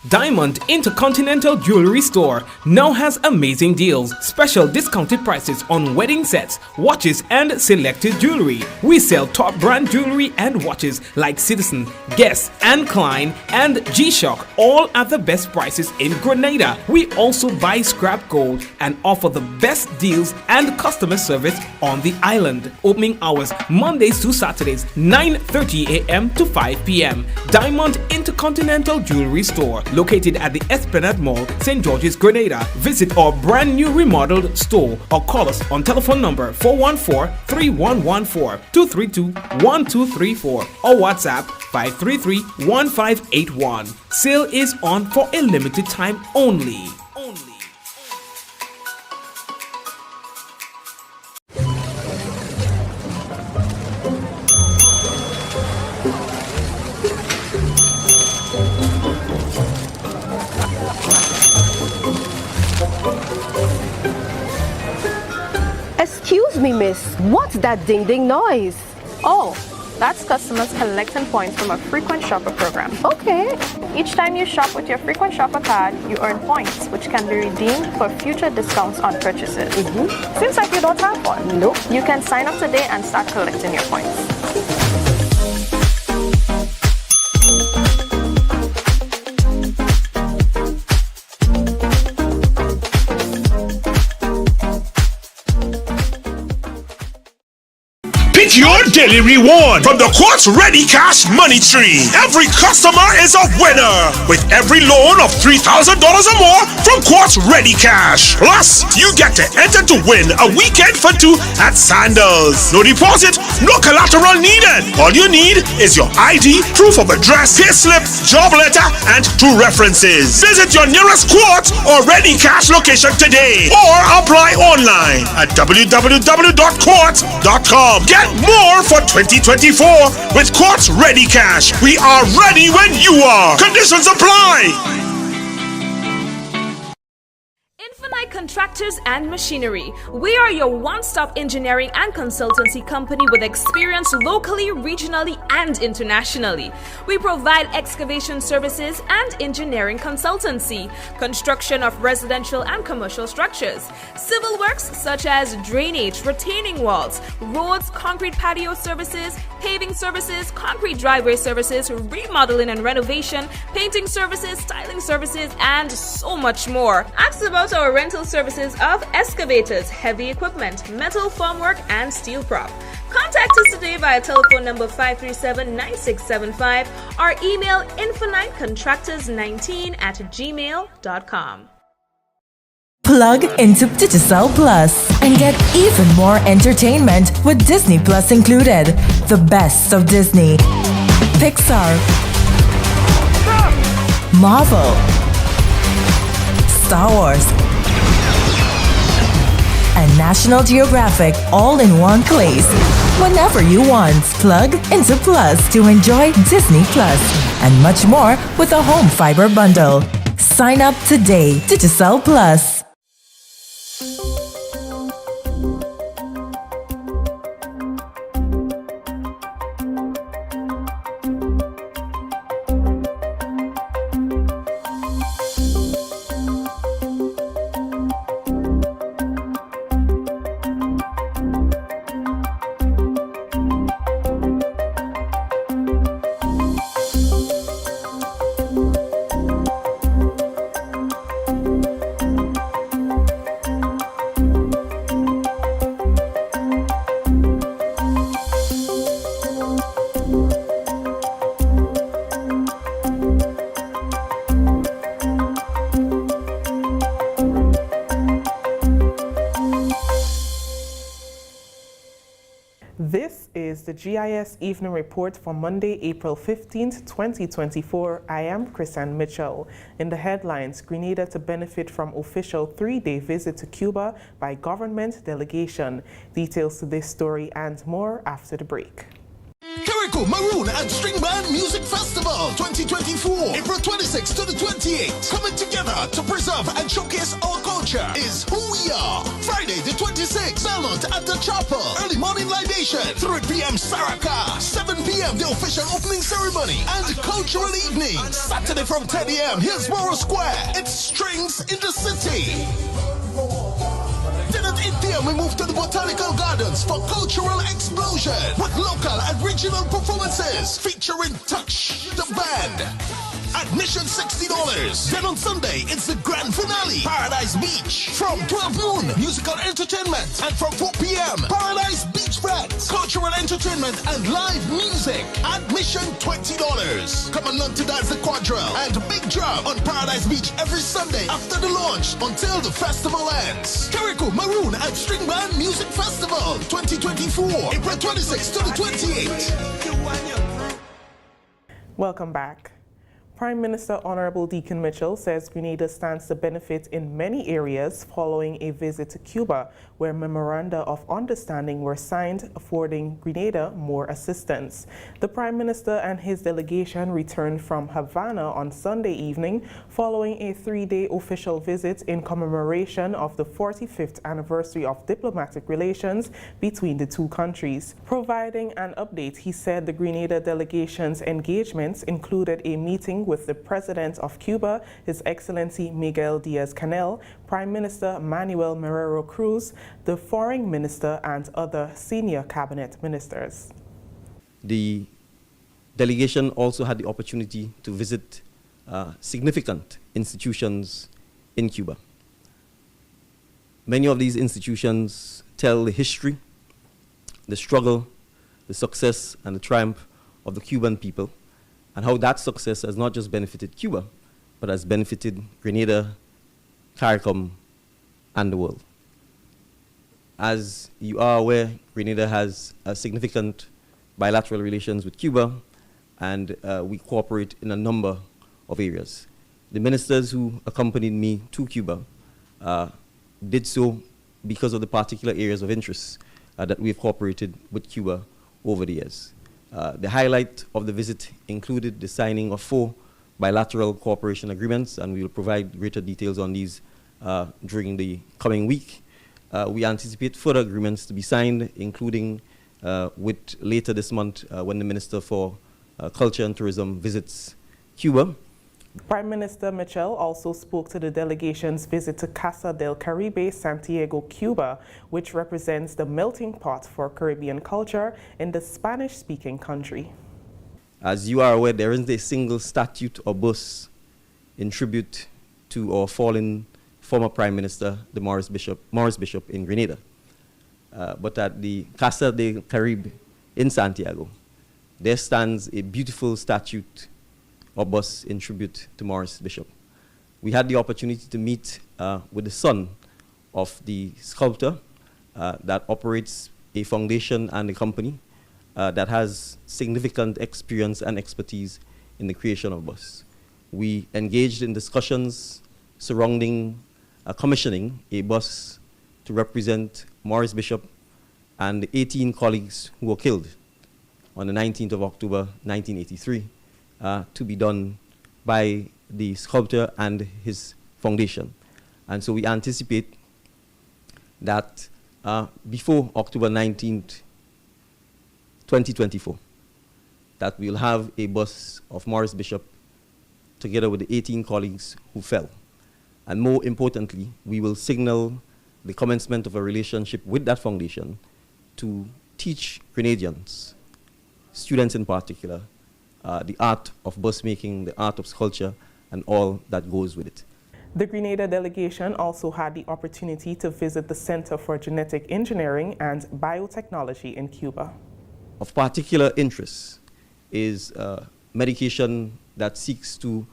[SPEAKER 10] Diamond Intercontinental Jewelry Store now has amazing deals, special discounted prices on wedding sets, watches and selected jewelry. We sell top brand jewelry and watches like Citizen, Guess and Klein and G-Shock, all at the best prices in Grenada. We also buy scrap gold and offer the best deals and customer service on the island. Opening hours Mondays to Saturdays 9:30 a.m. to 5 p.m. Diamond Intercontinental Jewelry Store, located at the Esplanade Mall, St. George's, Grenada. Visit our brand new remodeled store or call us on telephone number 414-3114, 232-1234 or WhatsApp 533-1581. Sale is on for a limited time only.
[SPEAKER 11] Excuse me, miss. What's that ding-ding noise?
[SPEAKER 12] Oh, that's customers collecting points from a frequent shopper program.
[SPEAKER 11] Okay.
[SPEAKER 12] Each time you shop with your frequent shopper card, you earn points, which can be redeemed for future discounts on purchases. Seems like you don't have one.
[SPEAKER 11] Nope.
[SPEAKER 12] You can sign up today and start collecting your points.
[SPEAKER 13] Pick your daily reward from the Quartz Ready Cash Money Tree. Every customer is a winner with every loan of $3,000 or more from Quartz Ready Cash. Plus, you get to enter to win a weekend for two at Sandals. No deposit, no collateral needed. All you need is your ID, proof of address, payslip, job letter, and 2 references. Visit your nearest Quartz or Ready Cash location today or apply online at www.quartz.com. Get more for 2024 with Quartz Ready Cash. We are ready when you are. Conditions apply.
[SPEAKER 1] Infinite Contractors and Machinery. We are your one-stop engineering and consultancy company with experience locally, regionally, and internationally. We provide excavation services and engineering consultancy, construction of residential and commercial structures, civil works such as drainage, retaining walls, roads, concrete patio services, paving services, concrete driveway services, remodeling and renovation, painting services, styling services, and so much more. Ask about our rental services of excavators, heavy equipment, metal formwork, and steel prop. Contact us today via telephone number 537-9675 or email infinitecontractors19@gmail.com.
[SPEAKER 9] Plug into Digicel Plus and get even more entertainment with Disney Plus included. The best of Disney, Pixar, Marvel, Star Wars, and National Geographic all in one place. Whenever you want, plug into Plus to enjoy Disney Plus and much more with a home fiber bundle. Sign up today. Digicel Plus.
[SPEAKER 14] This is the GIS Evening Report for Monday, April 15th, 2024. I am Chrisanne Mitchell. In the headlines, Grenada to benefit from official 3-day visit to Cuba by government delegation. Details to this story and more after the break.
[SPEAKER 15] Carriacou Maroon and String Band Music Festival 2024, April 26th to the 28th. Coming together to preserve and showcase our culture is who we are. Friday the 26th, Salute at the Chapel. Early morning libation mediation. 3 p.m. Saraka. 7 p.m. the official opening ceremony and cultural evening. Saturday from 10 a.m. Hillsborough Square. It's Strings in the City. Then at 8 p.m. we move to the Botanical Gardens for cultural explosion with local and regional performances featuring Touch the Band. Admission $60. Then on Sunday, it's the grand finale, Paradise Beach. From 12 noon, musical entertainment. And from 4 p.m., Paradise Beach Friends, cultural entertainment and live music. Admission $20. Come and learn to dance the quadrille and big drum on Paradise Beach every Sunday after the launch until the festival ends. Carriacou, Maroon and String Band Music Festival 2024, April 26th to the 28th.
[SPEAKER 14] Welcome back. Prime Minister Honorable Deacon Mitchell says Grenada stands to benefit in many areas following a visit to Cuba, where memoranda of understanding were signed, affording Grenada more assistance. The Prime Minister and his delegation returned from Havana on Sunday evening following a 3-day official visit in commemoration of the 45th anniversary of diplomatic relations between the two countries. Providing an update, he said the Grenada delegation's engagements included a meeting with the President of Cuba, His Excellency Miguel Diaz-Canel, Prime Minister Manuel Marrero Cruz, the Foreign Minister, and other senior cabinet ministers.
[SPEAKER 16] The delegation also had the opportunity to visit significant institutions in Cuba. Many of these institutions tell the history, the struggle, the success, and the triumph of the Cuban people, and how that success has not just benefited Cuba, but has benefited Grenada, Carriacou, and the world. As you are aware, Grenada has significant bilateral relations with Cuba, and we cooperate in a number of areas. The ministers who accompanied me to Cuba did so because of the particular areas of interest that we've cooperated with Cuba over the years. The highlight of the visit included the signing of 4 bilateral cooperation agreements, and we will provide greater details on these during the coming week. We anticipate further agreements to be signed, including with later this month when the Minister for Culture and Tourism visits Cuba.
[SPEAKER 14] Prime Minister Mitchell also spoke to the delegation's visit to Casa del Caribe, Santiago, Cuba, which represents the melting pot for Caribbean culture in the Spanish-speaking country.
[SPEAKER 16] As you are aware, there isn't a single statute or bus in tribute to our fallen former Prime Minister, the Morris Bishop in Grenada. But at the Casa del Caribe in Santiago, there stands a beautiful statute or bus in tribute to Morris Bishop. We had the opportunity to meet with the son of the sculptor that operates a foundation and a company that has significant experience and expertise in the creation of bus. We engaged in discussions surrounding commissioning a bus to represent Morris Bishop and the 18 colleagues who were killed on the 19th of October 1983. To be done by the sculptor and his foundation. And so we anticipate that before October 19th, 2024, that we'll have a bus of Morris Bishop together with the 18 colleagues who fell. And more importantly, we will signal the commencement of a relationship with that foundation to teach Grenadians, students in particular, the art of bus making, the art of sculpture, and all that goes with it.
[SPEAKER 14] The Grenada delegation also had the opportunity to visit the Center for Genetic Engineering and Biotechnology in Cuba.
[SPEAKER 16] Of particular interest is medication that seeks to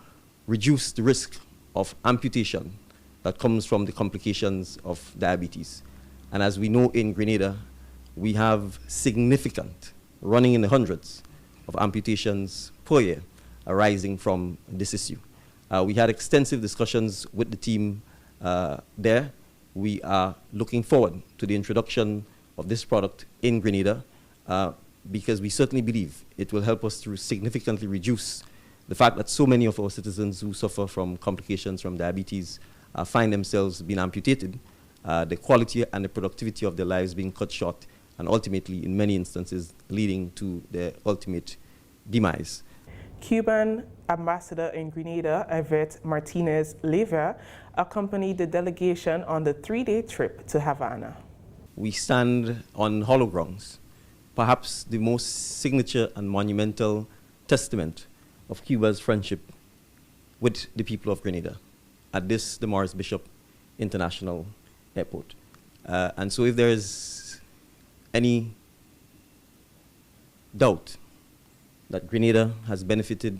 [SPEAKER 16] reduce the risk of amputation that comes from the complications of diabetes. And as we know in Grenada, we have significant, running in the hundreds, of amputations per year arising from this issue. We had extensive discussions with the team there. We are looking forward to the introduction of this product in Grenada because we certainly believe it will help us to significantly reduce the fact that so many of our citizens who suffer from complications from diabetes find themselves being amputated, the quality and the productivity of their lives being cut short and ultimately, in many instances, leading to their ultimate demise.
[SPEAKER 14] Cuban ambassador in Grenada, Yvette Martinez Leva, accompanied the delegation on the 3-day trip to Havana.
[SPEAKER 16] We stand on hollow grounds, perhaps the most signature and monumental testament of Cuba's friendship with the people of Grenada at the Morris Bishop International Airport. And so if there is any doubt that Grenada has benefited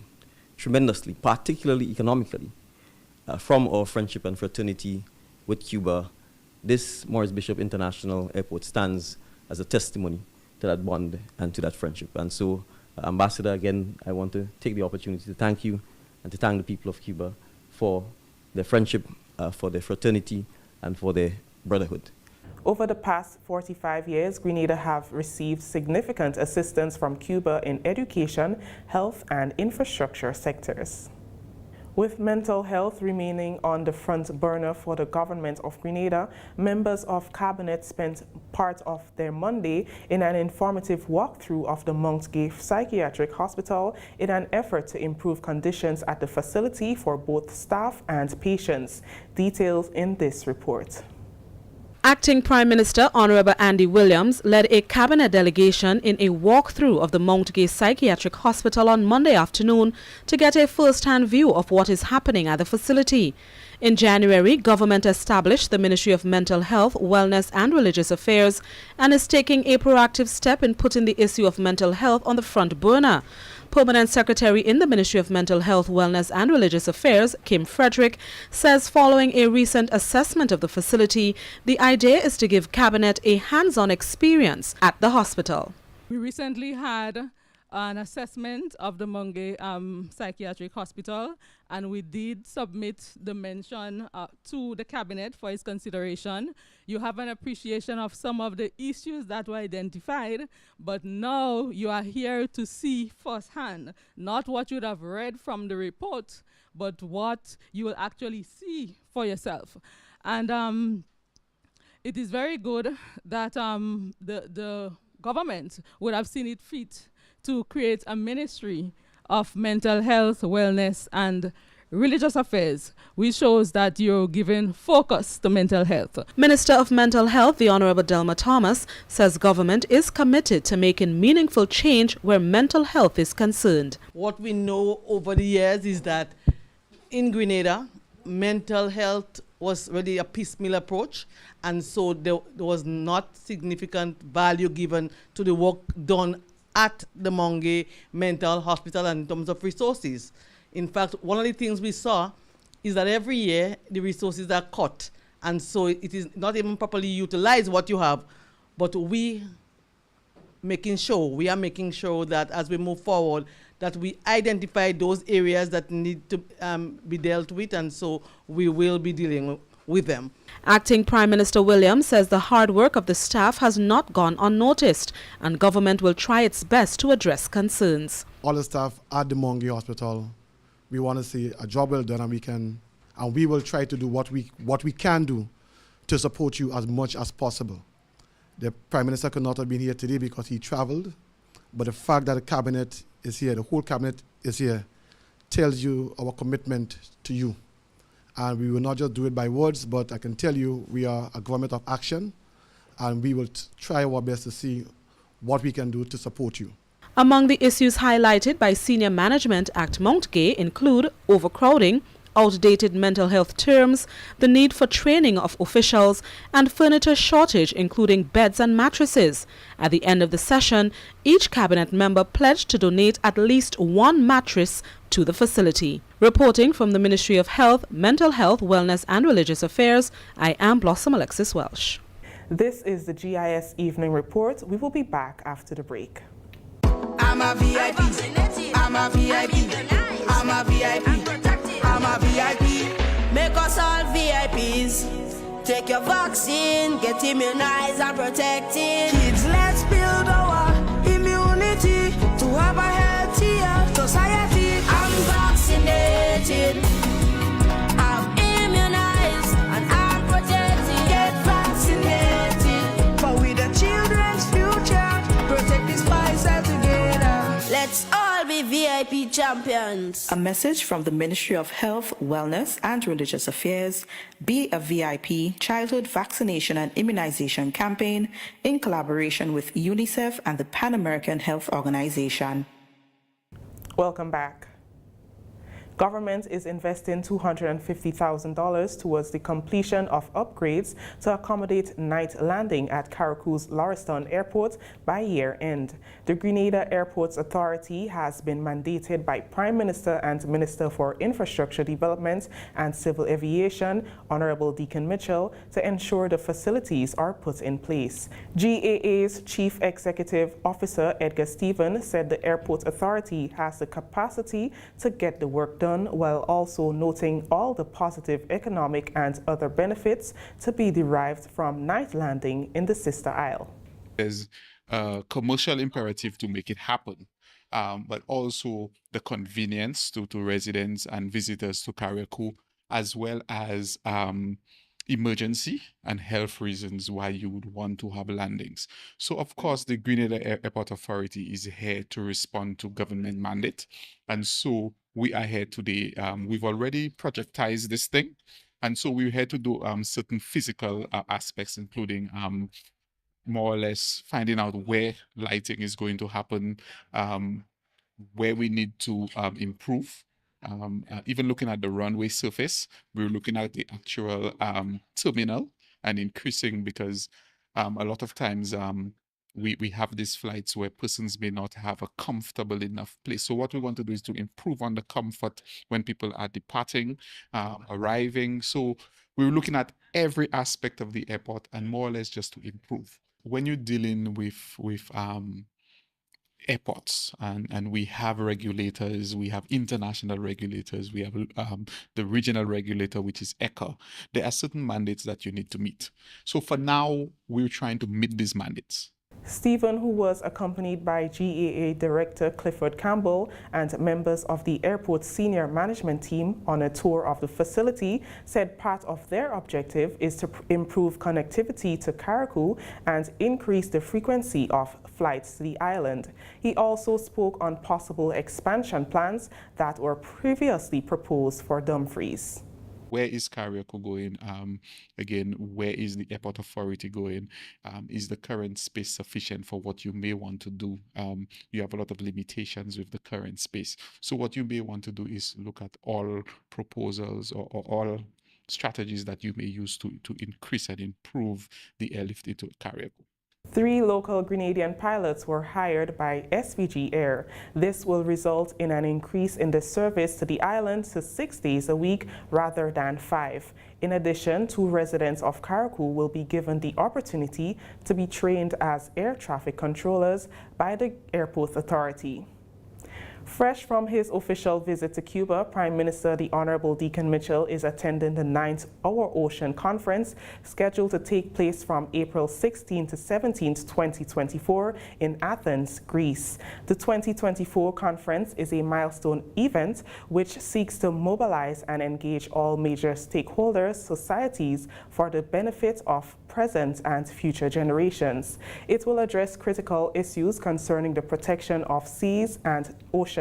[SPEAKER 16] tremendously, particularly economically, from our friendship and fraternity with Cuba, this Morris Bishop International Airport stands as a testimony to that bond and to that friendship. And so, Ambassador, again, I want to take the opportunity to thank you and to thank the people of Cuba for their friendship, for their fraternity, and for their brotherhood.
[SPEAKER 14] Over the past 45 years, Grenada have received significant assistance from Cuba in education, health, and infrastructure sectors. With mental health remaining on the front burner for the government of Grenada, members of Cabinet spent part of their Monday in an informative walkthrough of the Mount Gay Psychiatric Hospital in an effort to improve conditions at the facility for both staff and patients. Details in this report.
[SPEAKER 17] Acting Prime Minister Honorable Andy Williams led a cabinet delegation in a walkthrough of the Mount Gay Psychiatric Hospital on Monday afternoon to get a first-hand view of what is happening at the facility. In January, government established the Ministry of Mental Health, Wellness and Religious Affairs and is taking a proactive step in putting the issue of mental health on the front burner. Permanent Secretary in the Ministry of Mental Health, Wellness and Religious Affairs, Kim Frederick, says following a recent assessment of the facility, the idea is to give Cabinet a hands-on experience at the hospital.
[SPEAKER 18] We recently had an assessment of the Mungay Psychiatric Hospital, and we did submit the mention to the Cabinet for its consideration. You have an appreciation of some of the issues that were identified, but now you are here to see firsthand, not what you would have read from the report, but what you will actually see for yourself. And it is very good that the government would have seen it fit to create a ministry of mental health, wellness, and religious affairs, which shows that you're giving focus to mental health.
[SPEAKER 17] Minister of Mental Health, the Honorable Delma Thomas, says government is committed to making meaningful change where mental health is concerned.
[SPEAKER 19] What we know over the years is that in Grenada, mental health was really a piecemeal approach, and so there was not significant value given to the work done at the Mungay Mental Hospital and in terms of resources. In fact, one of the things we saw is that every year the resources are cut, and so it is not even properly utilized what you have. But we are making sure that as we move forward, that we identify those areas that need to be dealt with, and so we will be dealing with them.
[SPEAKER 17] Acting Prime Minister Williams says the hard work of the staff has not gone unnoticed, and government will try its best to address concerns.
[SPEAKER 20] All the staff at the Mungay Hospital, we want to see a job well done, and we will try to do what we can do to support you as much as possible. The Prime Minister could not have been here today because he traveled, but the fact that the Cabinet is here, the whole Cabinet is here, tells you our commitment to you. And we will not just do it by words, but I can tell you we are a government of action, and we will try our best to see what we can do to support you.
[SPEAKER 17] Among the issues highlighted by senior management at Mount Gay include overcrowding, outdated mental health terms, the need for training of officials, and furniture shortage, including beds and mattresses. At the end of the session, each cabinet member pledged to donate at least one mattress to the facility. Reporting from the Ministry of Health, Mental Health, Wellness and Religious Affairs, I am Blossom Alexis Welsh.
[SPEAKER 14] This is the GIS Evening Report. We will be back after the break.
[SPEAKER 21] I'm a VIP. I'm a VIP. I'm a VIP. I'm a VIP. Make us all VIPs. Take your vaccine, get immunized and protected. Kids, let's build our immunity to have a healthier society. I'm vaccinated. I'm immunized and I'm protected. Get vaccinated. For we the children's future. VIP champions.
[SPEAKER 5] A message from the Ministry of Health, Wellness and Religious Affairs, Be a VIP Childhood Vaccination and Immunization Campaign in collaboration with UNICEF and the Pan American Health Organization.
[SPEAKER 14] Welcome back. Government is investing $250,000 towards the completion of upgrades to accommodate night landing at Carriacou's Lauriston Airport by year end. The Grenada Airports Authority has been mandated by Prime Minister and Minister for Infrastructure Development and Civil Aviation, Honorable Deacon Mitchell, to ensure the facilities are put in place. GAA's Chief Executive Officer Edgar Stephen said the Airport Authority has the capacity to get the work done, while also noting all the positive economic and other benefits to be derived from night landing in the sister isle.
[SPEAKER 22] There's a commercial imperative to make it happen, but also the convenience to residents and visitors to Carriacou, as well as emergency and health reasons why you would want to have landings. So of course the Grenada Airport Authority is here to respond to government mandate, and so we are here today. We've already projectized this thing, and so we're here to do certain physical aspects, including more or less finding out where lighting is going to happen, where we need to improve. Even looking at the runway surface, we're looking at the actual terminal and increasing, because a lot of times we have these flights where persons may not have a comfortable enough place. So what we want to do is to improve on the comfort when people are departing, arriving. So we're looking at every aspect of the airport and more or less just to improve. When you're dealing with airports, and we have regulators, we have international regulators, we have the regional regulator, which is ECHA. There are certain mandates that you need to meet. So for now, we're trying to meet these mandates.
[SPEAKER 14] Stephen, who was accompanied by GAA Director Clifford Campbell and members of the airport's senior management team on a tour of the facility, said part of their objective is to improve connectivity to Carriacou and increase the frequency of flights to the island. He also spoke on possible expansion plans that were previously proposed for Dumfries.
[SPEAKER 22] Where is Carriacou going? Again, where is the airport authority going? Is the current space sufficient for what you may want to do? You have a lot of limitations with the current space. So what you may want to do is look at all proposals or all strategies that you may use to increase and improve the airlift into Carriacou.
[SPEAKER 14] 3 local Grenadian pilots were hired by SVG Air. This will result in an increase in the service to the island to 6 days a week rather than 5. In addition, 2 residents of Carriacou will be given the opportunity to be trained as air traffic controllers by the Airport Authority. Fresh from his official visit to Cuba, Prime Minister the Honorable Deacon Mitchell is attending the 9th Our Ocean Conference, scheduled to take place from April 16 to 17, 2024 in Athens, Greece. The 2024 conference is a milestone event which seeks to mobilize and engage all major stakeholders, societies, for the benefit of present and future generations. It will address critical issues concerning the protection of seas and oceans.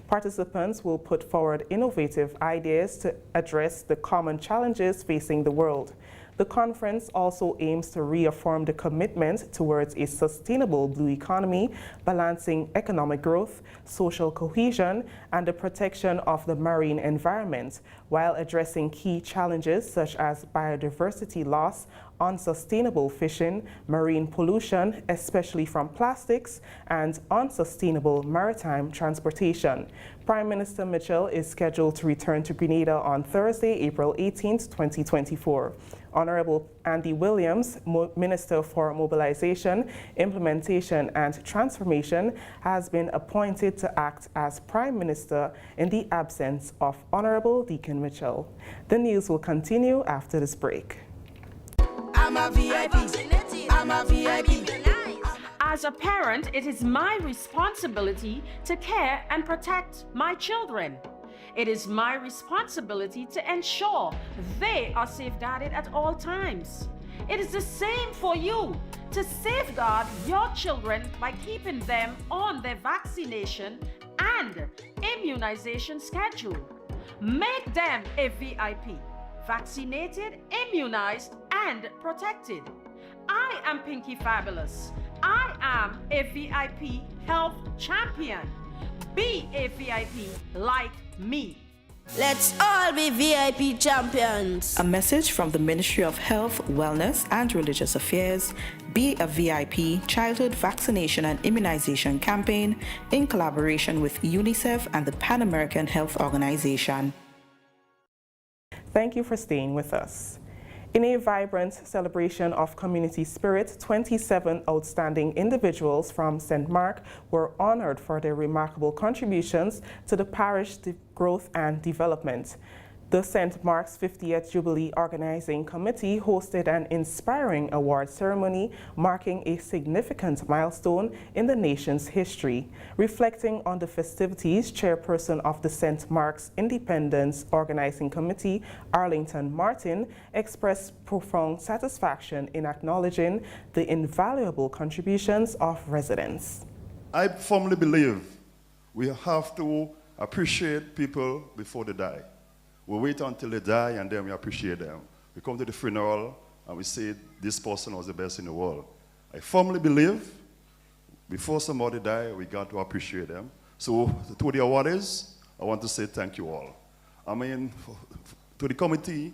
[SPEAKER 14] Participants will put forward innovative ideas to address the common challenges facing the world. The conference also aims to reaffirm the commitment towards a sustainable blue economy, balancing economic growth, social cohesion, and the protection of the marine environment, while addressing key challenges such as biodiversity loss, unsustainable fishing, marine pollution, especially from plastics, and unsustainable maritime transportation. Prime Minister Mitchell is scheduled to return to Grenada on Thursday, April 18, 2024. Honorable Andy Williams, Minister for Mobilization, Implementation and Transformation, has been appointed to act as Prime Minister in the absence of Honorable Deacon Mitchell. The news will continue after this break.
[SPEAKER 21] I'm a VIP. I'm a VIP.
[SPEAKER 23] As a parent, it is my responsibility to care and protect my children. It is my responsibility to ensure they are safeguarded at all times. It is the same for you, to safeguard your children by keeping them on their vaccination and immunization schedule. Make them a VIP, vaccinated, immunized, and protected. I am Pinky Fabulous. I am a VIP health champion. Be a VIP like me.
[SPEAKER 21] Let's all be VIP champions.
[SPEAKER 5] A message from the Ministry of Health, Wellness and Religious Affairs, Be a VIP Childhood Vaccination and Immunization Campaign in collaboration with UNICEF and the Pan American Health Organization.
[SPEAKER 14] Thank you for staying with us. In a vibrant celebration of community spirit, 27 outstanding individuals from St. Mark were honored for their remarkable contributions to the parish growth and development. The St. Mark's 50th Jubilee Organizing Committee hosted an inspiring award ceremony marking a significant milestone in the nation's history. Reflecting on the festivities, Chairperson of the St. Mark's Independence Organizing Committee, Arlington Martin, expressed profound satisfaction in acknowledging the invaluable contributions of residents.
[SPEAKER 6] I firmly believe we have to appreciate people before they die. We wait until they die and then we appreciate them. We come to the funeral and we say this person was the best in the world. I firmly believe before somebody dies, we got to appreciate them. So to the awardees, I want to say thank you all. I mean, to the committee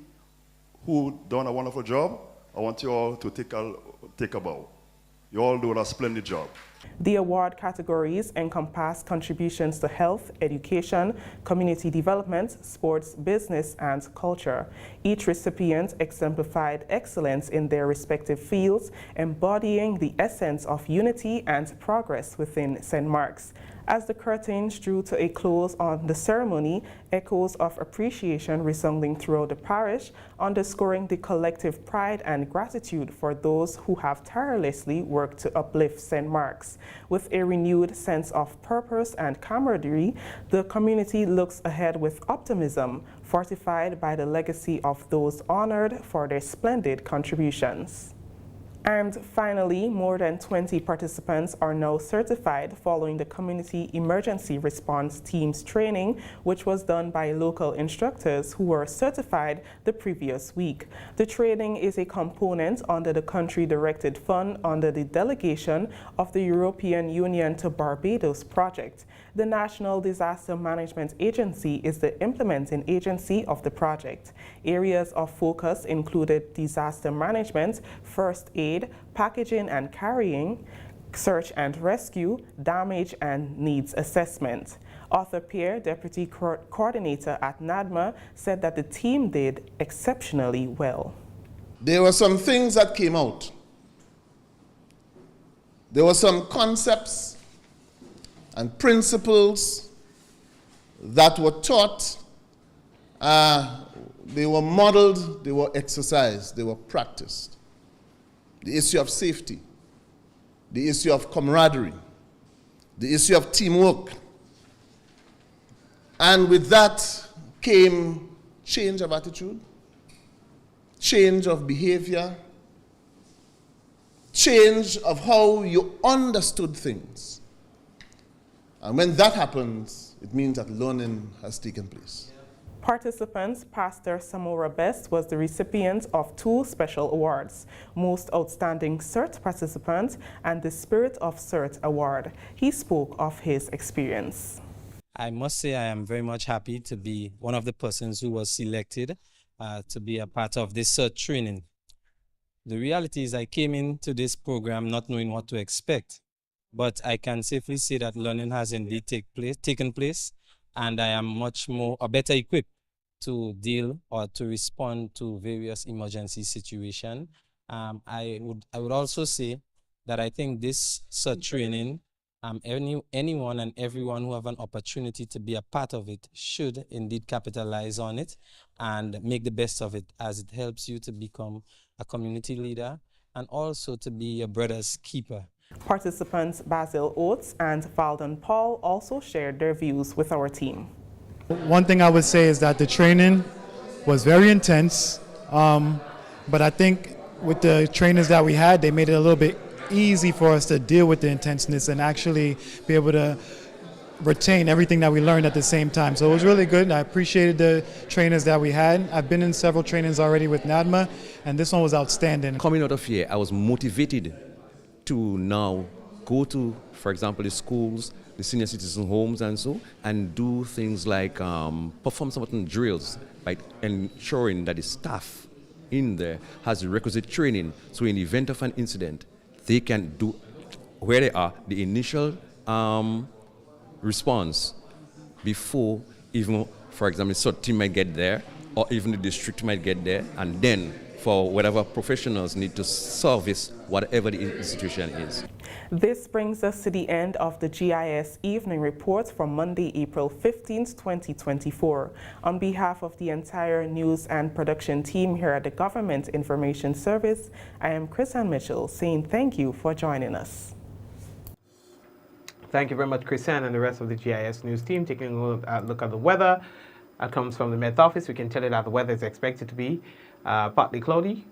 [SPEAKER 6] who done a wonderful job, I want you all to take a bow. You all do a splendid job.
[SPEAKER 14] The award categories encompass contributions to health, education, community development, sports, business, and culture. Each recipient exemplified excellence in their respective fields, embodying the essence of unity and progress within St. Mark's. As the curtains drew to a close on the ceremony, echoes of appreciation resounding throughout the parish, underscoring the collective pride and gratitude for those who have tirelessly worked to uplift St. Mark's. With a renewed sense of purpose and camaraderie, the community looks ahead with optimism, fortified by the legacy of those honored for their splendid contributions. And finally, more than 20 participants are now certified following the Community Emergency Response Team's training, which was done by local instructors who were certified the previous week. The training is a component under the country-directed fund under the delegation of the European Union to Barbados project. The National Disaster Management Agency is the implementing agency of the project. Areas of focus included disaster management, first aid, packaging and carrying, search and rescue, damage and needs assessment. Arthur Pierre, Deputy Coordinator at NADMA, said that the team did exceptionally well.
[SPEAKER 7] There were some things that came out. There were some concepts and principles that were taught, they were modeled, they were exercised, they were practiced. The issue of safety, the issue of camaraderie, the issue of teamwork. And with that came change of attitude, change of behavior, change of how you understood things. And when that happens, it means that learning has taken place.
[SPEAKER 14] Participants, Pastor Samora Best was the recipient of 2 special awards, Most Outstanding CERT Participant and the Spirit of CERT Award. He spoke of his experience.
[SPEAKER 8] I must say I am very much happy to be one of the persons who was selected to be a part of this CERT training. The reality is I came into this program not knowing what to expect. But I can safely say that learning has indeed taken place, and I am much more better equipped to deal or to respond to various emergency situations. I would also say that I think this CERT training, anyone and everyone who have an opportunity to be a part of it should indeed capitalize on it and make the best of it, as it helps you to become a community leader and also to be your brother's keeper.
[SPEAKER 14] Participants Basil Oates and Valdon Paul also shared their views with our team.
[SPEAKER 24] One thing I would say is that the training was very intense, but I think with the trainers that we had, they made it a little bit easy for us to deal with the intenseness and actually be able to retain everything that we learned at the same time. So it was really good. I appreciated the trainers that we had. I've been in several trainings already with NADMA, and this one was outstanding.
[SPEAKER 2] Coming out of here, I was motivated to now go to, for example, the schools, the senior citizen homes and so, and do things like perform certain drills by ensuring that the staff in there has the requisite training, so in the event of an incident, they can do, where they are, the initial response before even, for example, the SWAT team might get there, or even the district might get there, and then for whatever professionals need to service whatever the institution is.
[SPEAKER 14] This brings us to the end of the GIS Evening Report for Monday, April 15th, 2024. On behalf of the entire news and production team here at the Government Information Service, I am Chrisanne Mitchell saying thank you for joining us.
[SPEAKER 3] Thank you very much, Chrisanne, and the rest of the GIS News team. Taking a look at the weather. That comes from the Met Office. We can tell you that the weather is expected to be partly cloudy,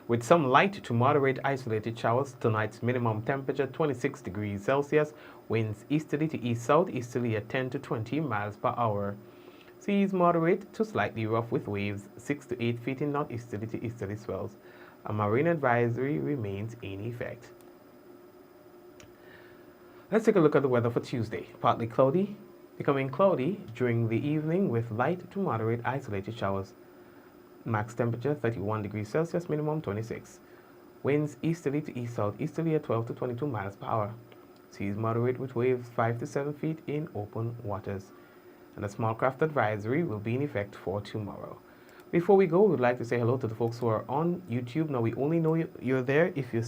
[SPEAKER 3] with some light to moderate isolated showers. Tonight's minimum temperature 26 degrees Celsius. Winds easterly to east-south, easterly at 10 to 20 miles per hour. Seas moderate to slightly rough with waves 6 to 8 feet in northeasterly to easterly swells. A marine advisory remains in effect. Let's take a look at the weather for Tuesday. Partly cloudy, becoming cloudy during the evening with light to moderate isolated showers. Max temperature 31 degrees Celsius, minimum 26. Winds easterly to east-south, easterly at 12 to 22 miles per hour. Seas moderate with waves 5 to 7 feet in open waters. And a small craft advisory will be in effect for tomorrow. Before we go, we'd like to say hello to the folks who are on YouTube. Now, we only know you're there if you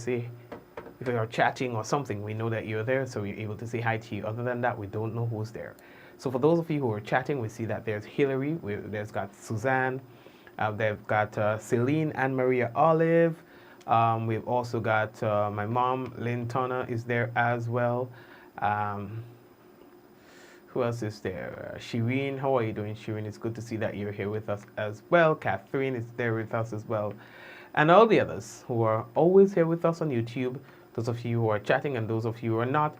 [SPEAKER 3] are chatting or something. We know that you're there, so we're able to say hi to you. Other than that, we don't know who's there. So for those of you who are chatting, we see that there's Hillary, there's got Suzanne, they've got Celine and Maria Olive. We've also got my mom, Lynn Turner, is there as well. Who else is there? Shireen, how are you doing, Shireen? It's good to see that you're here with us as well. Catherine is there with us as well. And all the others who are always here with us on YouTube, those of you who are chatting and those of you who are not,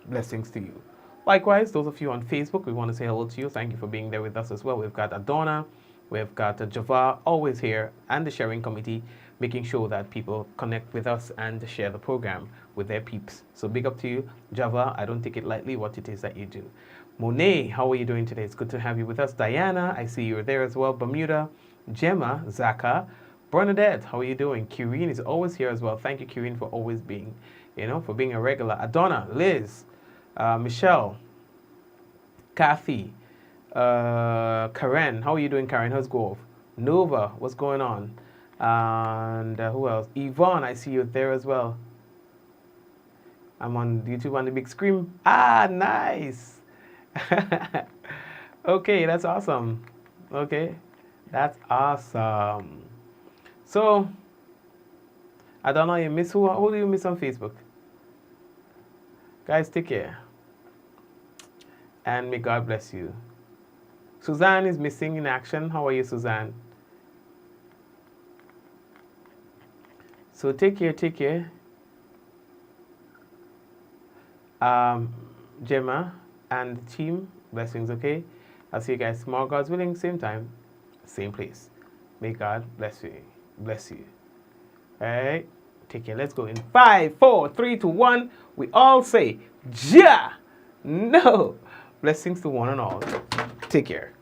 [SPEAKER 3] blessings to you. Likewise, those of you on Facebook, we want to say hello to you. Thank you for being there with us as well. We've got Adonna, we've got Java, always here, and the sharing committee, making sure that people connect with us and share the program with their peeps. So big up to you, Java. I don't take it lightly what it is that you do. Monet, how are you doing today? It's good to have you with us. Diana, I see you're there as well. Bermuda, Gemma, Zaka, Bernadette, how are you doing? Kireen is always here as well. Thank you, Kireen, for always being, for being a regular. Adonna, Liz, Michelle, Kathy, Karen, how are you doing, Karen? How's Grove? Nova, what's going on? And who else? Yvonne, I see you there as well. I'm on YouTube on the big screen. Ah, nice. Okay, that's awesome. Okay, that's awesome. So, I don't know, you miss who do you miss on Facebook? Guys, take care. And may God bless you. Suzanne is missing in action. How are you, Suzanne? So take care, take care. Gemma and the team, blessings, okay? I'll see you guys tomorrow, God's willing, same time, same place. May God bless you. Bless you. All right? Take care. Let's go in 5, 4, 3, 2, 1. We all say, Ja! No! Blessings to one and all. Take care.